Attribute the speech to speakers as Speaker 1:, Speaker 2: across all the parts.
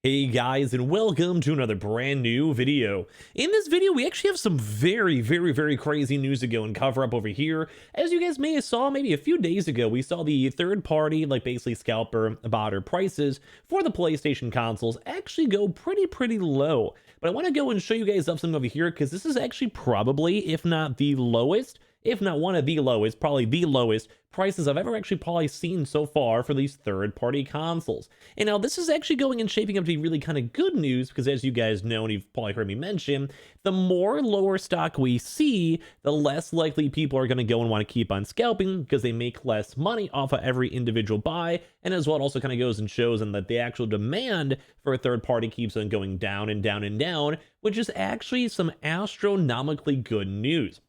Speaker 1: Hey guys, and welcome to another brand new video. In this video, we actually have some very crazy news to go and cover up over here. As you guys may have saw maybe a few days ago, we saw the third party, like basically scalper bought prices for the PlayStation consoles actually go pretty low. But I want to go and show you guys up something over here because this is actually probably, if not the lowest, if not one of the lowest, probably the lowest prices I've ever actually probably seen so far for these third-party consoles. And now this is actually going and shaping up to be really kind of good news because as you guys know, and you've probably heard me mention, the more lower stock we see, the less likely people are going to go and want to keep on scalping because they make less money off of every individual buy. And as well, it also kind of goes and shows them that the actual demand for a third party keeps on going down and down and down, which is actually some astronomically good news.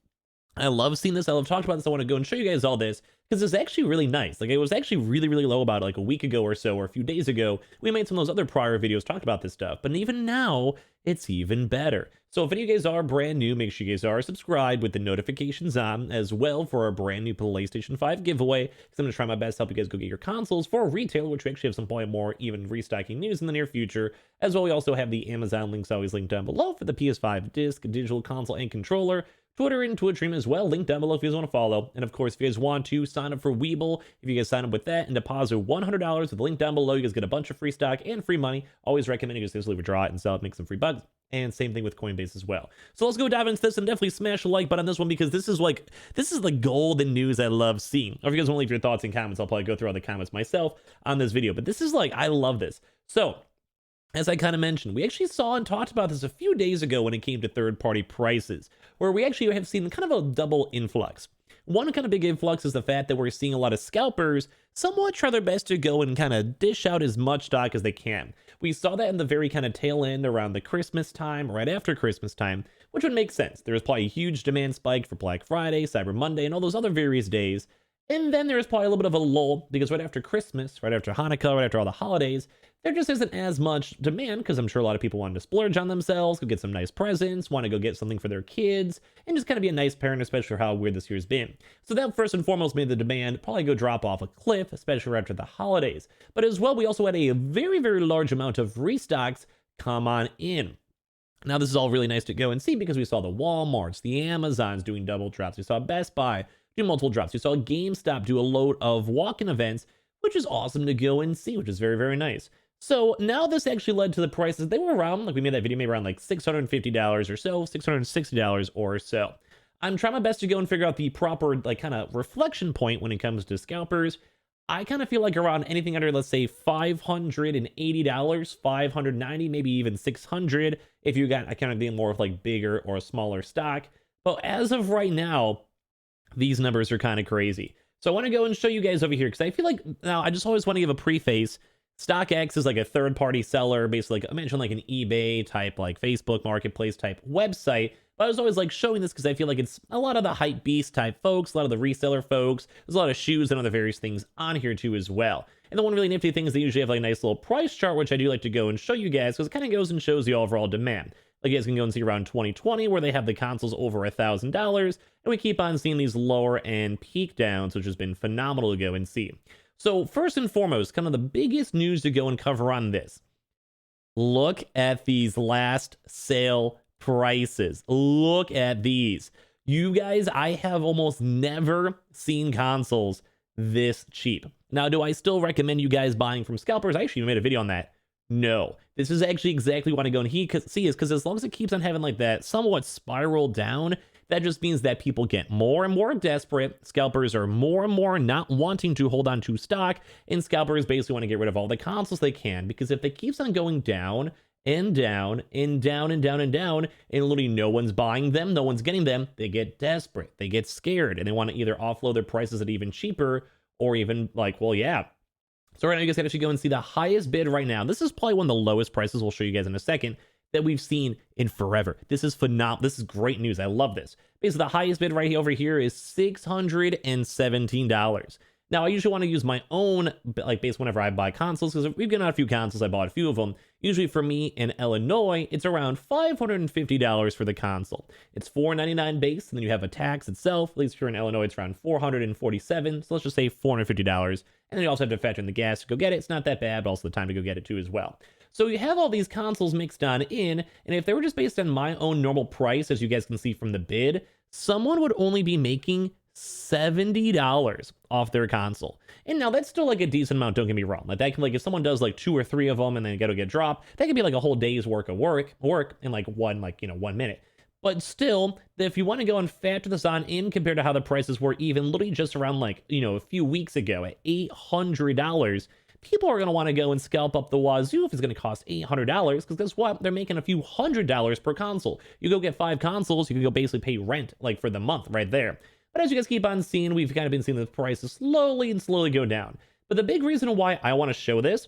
Speaker 1: I love seeing this. I love talking about this. I want to go and show you guys all this because it's actually really nice. Like it was actually really low about like a week ago or so, or a few days ago. We made some of those other prior videos talking about this stuff, but even now it's even better. So if any of you guys are brand new, make sure you guys are subscribed with the notifications on as well for our brand new PlayStation 5 giveaway. Because I'm going to try my best to help you guys go get your consoles for retail, which we actually have some probably more even restocking news in the near future. As well, we also have the Amazon links always linked down below for the PS5 disc, digital console, and controller. Twitter and Twitch stream as well, link down below if you guys want to follow. And of course, if you guys want to sign up for Weeble, if you guys sign up with that and deposit $100 with the link down below, you guys get a bunch of free stock and free money. Always recommend you guys withdraw it and sell it, make some free bucks. And same thing with Coinbase as well. So let's go dive into this and definitely smash the like button on this one because this is the golden news I love seeing. Or if you guys want to leave your thoughts in comments, I'll probably go through all the comments myself on this video. But this is I love this. So as I kind of mentioned, we actually saw and talked about this a few days ago when it came to third-party prices, where we actually have seen kind of a double influx. One kind of big influx is the fact that we're seeing a lot of scalpers somewhat try their best to go and kind of dish out as much stock as they can. We saw that in the very kind of tail end around the Christmas time, right after Christmas time, which would make sense. There was probably a huge demand spike for Black Friday, Cyber Monday, and all those other various days. And then there was probably a little bit of a lull because right after Christmas, right after Hanukkah, right after all the holidays, there just isn't as much demand because I'm sure a lot of people wanted to splurge on themselves, go get some nice presents, want to go get something for their kids, and just kind of be a nice parent, especially for how weird this year's been. So that first and foremost made the demand probably go drop off a cliff, especially right after the holidays. But as well, we also had a very large amount of restocks come on in. Now, this is all really nice to go and see because we saw the Walmarts, the Amazons doing double drops. We saw Best Buy do multiple drops. We saw GameStop do a load of walk-in events, which is awesome to go and see, which is very nice. So now this actually led to the prices. They were around, like we made that video, maybe around like $650 or so, $660 or so. I'm trying my best to go and figure out the proper kind of reflection point when it comes to scalpers. I kind of feel like around anything under, let's say, $580, $590, maybe even $600 if you got kind of being more of like bigger or smaller stock. But as of right now, these numbers are kind of crazy. So I want to go and show you guys over here because I feel like now I just always want to give a preface. StockX is like a third-party seller, basically like I mentioned, like an eBay type, like Facebook Marketplace type website. But I was always like showing this because I feel like it's a lot of the hype beast type folks, a lot of the reseller folks. There's a lot of shoes and other various things on here too as well. And the one really nifty thing is they usually have like a nice little price chart, which I do like to go and show you guys because it kind of goes and shows the overall demand. Like you guys can go and see around 2020 where they have the consoles over $1,000, and we keep on seeing these lower end peak downs, which has been phenomenal to go and see. So first and foremost, kind of the biggest news to go and cover on this. Look at these last sale prices. Look at these. You guys, I have almost never seen consoles this cheap. Now, do I still recommend you guys buying from scalpers? I actually made a video on that. No, this is actually exactly what I go and see is because as long as it keeps on having like that somewhat spiral down, that just means that people get more and more desperate. Scalpers are more and more not wanting to hold on to stock, and scalpers basically want to get rid of all the consoles they can because if it keeps on going down and down and down and down and down, and literally no one's buying them, no one's getting them, they get desperate, they get scared, and they want to either offload their prices at even cheaper or even like, well, yeah. So right now you guys can actually go and see the highest bid right now. This is probably one of the lowest prices we'll show you guys in a second that we've seen in forever. This is phenomenal. This is great news. I love this. Because the highest bid right over here is $617. Now, I usually want to use my own base whenever I buy consoles because we've gotten out a few consoles. I bought a few of them. Usually for me in Illinois, it's around $550 for the console. It's $499 base, and then you have a tax itself. At least if you're in Illinois, it's around $447. So let's just say $450. And then you also have to factor in the gas to go get it. It's not that bad, but also the time to go get it too as well. So you have all these consoles mixed on in, and if they were just based on my own normal price, as you guys can see from the bid, someone would only be making $70 off their console. And now that's still like a decent amount, don't get me wrong. Like that can, like, if someone does like 2 or 3 of them and then gotta get dropped, that could be like a whole day's work of work in like one, like, 1 minute. But still, if you want to go and factor this on in compared to how the prices were even literally just around like, a few weeks ago at $800, people are going to want to go and scalp up the wazoo if it's going to cost $800, because guess what? They're making a few $100s per console. You go get 5 consoles, you can go basically pay rent like for the month right there. But as you guys keep on seeing, we've kind of been seeing the prices slowly go down. But the big reason why I want to show this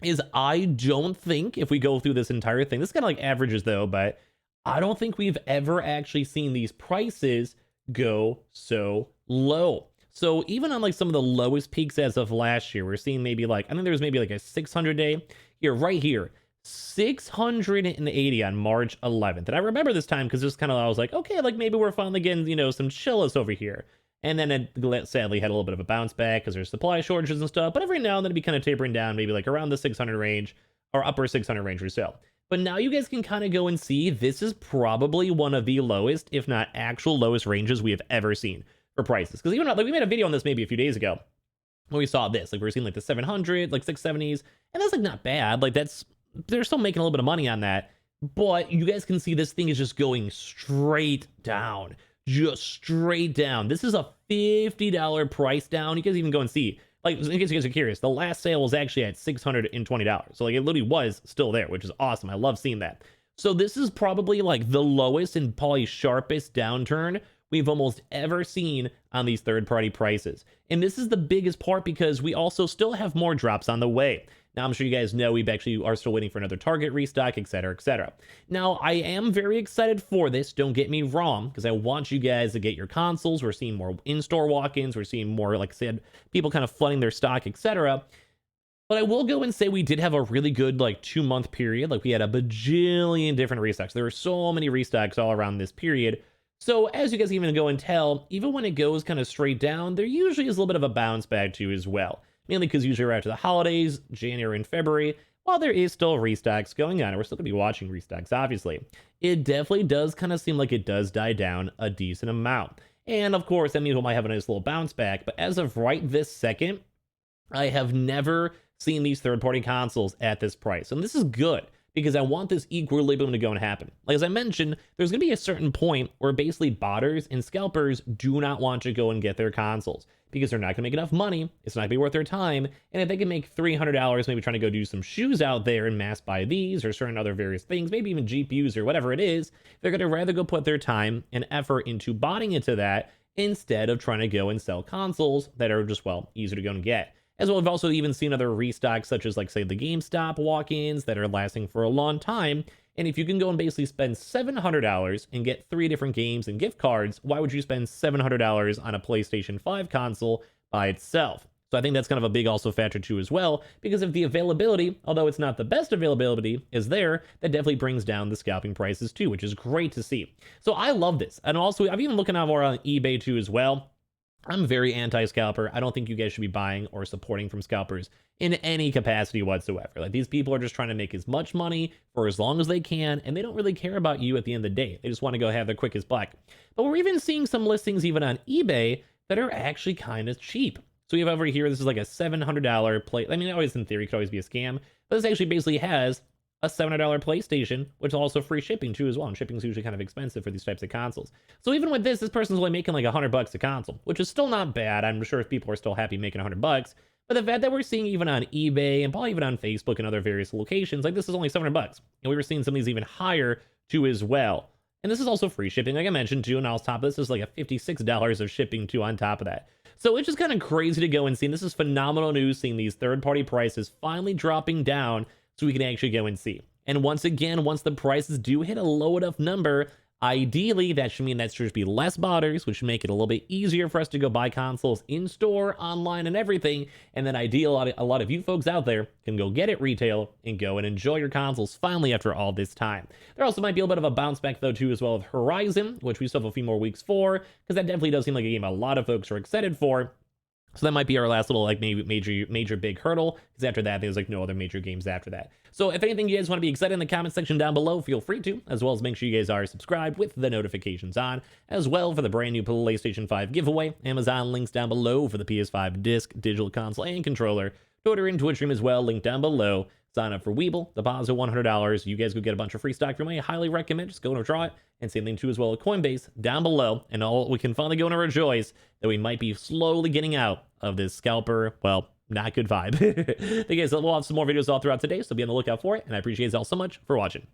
Speaker 1: is I don't think if we go through this entire thing, this kind of like averages though, but I don't think we've ever actually seen these prices go so low. So even on like some of the lowest peaks as of last year, we're seeing maybe like, I think there was maybe like a 600 day here, right here, 680 on March 11th. And I remember this time because just kind of, I was like, okay, like maybe we're finally getting, some chillis over here. And then it sadly had a little bit of a bounce back because there's supply shortages and stuff. But every now and then it'd be kind of tapering down, maybe like around the 600 range or upper 600 range or so. But now you guys can kind of go and see this is probably one of the lowest, if not actual lowest ranges we have ever seen for prices. Because even like we made a video on this maybe a few days ago when we saw this, like we were seeing like the 700, like 670s, and that's like not bad. Like they're still making a little bit of money on that. But you guys can see this thing is just going straight down, just straight down. This is a $50 price down. You guys even go and see. Like, in case you guys are curious, the last sale was actually at $620. So, like, it literally was still there, which is awesome. I love seeing that. So, this is probably, like, the lowest and probably sharpest downturn we've almost ever seen on these third-party prices. And this is the biggest part because we also still have more drops on the way. Now, I'm sure you guys know we actually are still waiting for another Target restock, etc., etc. Now, I am very excited for this, don't get me wrong, because I want you guys to get your consoles. We're seeing more in-store walk-ins. We're seeing more, like I said, people kind of flooding their stock, etc. But I will go and say we did have a really good, like, 2-month period. Like, we had a bajillion different restocks. There were so many restocks all around this period. So, as you guys even go and tell, even when it goes kind of straight down, there usually is a little bit of a bounce back, too, as well. Mainly because usually right after the holidays, January and February, while there is still restocks going on, and we're still going to be watching restocks, obviously, it definitely does kind of seem like it does die down a decent amount. And of course, that means we might have a nice little bounce back, but as of right this second, I have never seen these third-party consoles at this price. And this is good, because I want this equilibrium to go and happen. Like, as I mentioned, there's going to be a certain point where basically botters and scalpers do not want to go and get their consoles because they're not going to make enough money. It's not going to be worth their time. And if they can make $300 maybe trying to go do some shoes out there and mass buy these or certain other various things, maybe even GPUs or whatever it is, they're going to rather go put their time and effort into botting into that instead of trying to go and sell consoles that are just, well, easier to go and get. As well, we've also even seen other restocks, such as, like, say, the GameStop walk-ins that are lasting for a long time. And if you can go and basically spend $700 and get 3 different games and gift cards, why would you spend $700 on a PlayStation 5 console by itself? So I think that's kind of a big also factor too as well, because if the availability, although it's not the best availability, is there, that definitely brings down the scalping prices too, which is great to see. So I love this. And also, I've even looking out more on eBay too as well. I'm very anti-scalper. I don't think you guys should be buying or supporting from scalpers in any capacity whatsoever. Like, these people are just trying to make as much money for as long as they can, and they don't really care about you at the end of the day. They just want to go have their quickest buck. But we're even seeing some listings even on eBay that are actually kind of cheap. So we have over here, this is like a $700 plate. I mean, always in theory could always be a scam, but this actually basically has a $700 PlayStation, which is also free shipping too as well. And shipping is usually kind of expensive for these types of consoles. So even with this person's only making like $100 a console, which is still not bad. I'm sure if people are still happy making $100, but the fact that we're seeing even on eBay and probably even on Facebook and other various locations, like, this is only $700, and we were seeing some of these even higher too as well. And this is also free shipping, like I mentioned too. And on top of this is like a $56 of shipping too on top of that. So it's just kind of crazy to go and see. And this is phenomenal news, seeing these third-party prices finally dropping down so we can actually go and see. And once again, once the prices do hit a low enough number, ideally that should mean that there should be less botters, which should make it a little bit easier for us to go buy consoles in store, online, and everything. And then ideally, a lot of you folks out there can go get it retail and go and enjoy your consoles finally after all this time. There also might be a little bit of a bounce back though too as well with Horizon, which we still have a few more weeks for, because that definitely does seem like a game a lot of folks are excited for. So that might be our last little like maybe major big hurdle, because after that there's like no other major games after that. So if anything you guys want to be excited in the comment section down below, feel free to, as well as make sure you guys are subscribed with the notifications on, as well for the brand new PlayStation 5 giveaway. Amazon links down below for the PS5 disc, digital console, and controller. Twitter and Twitch stream as well, link down below. Sign up for Weeble, deposit $100. You guys could get a bunch of free stock for me. I highly recommend just go and try it. And same thing too as well at Coinbase down below. And all we can finally go and rejoice that we might be slowly getting out of this scalper, well, not good vibe. Thank you guys. We'll have some more videos all throughout today, so be on the lookout for it. And I appreciate you all so much for watching.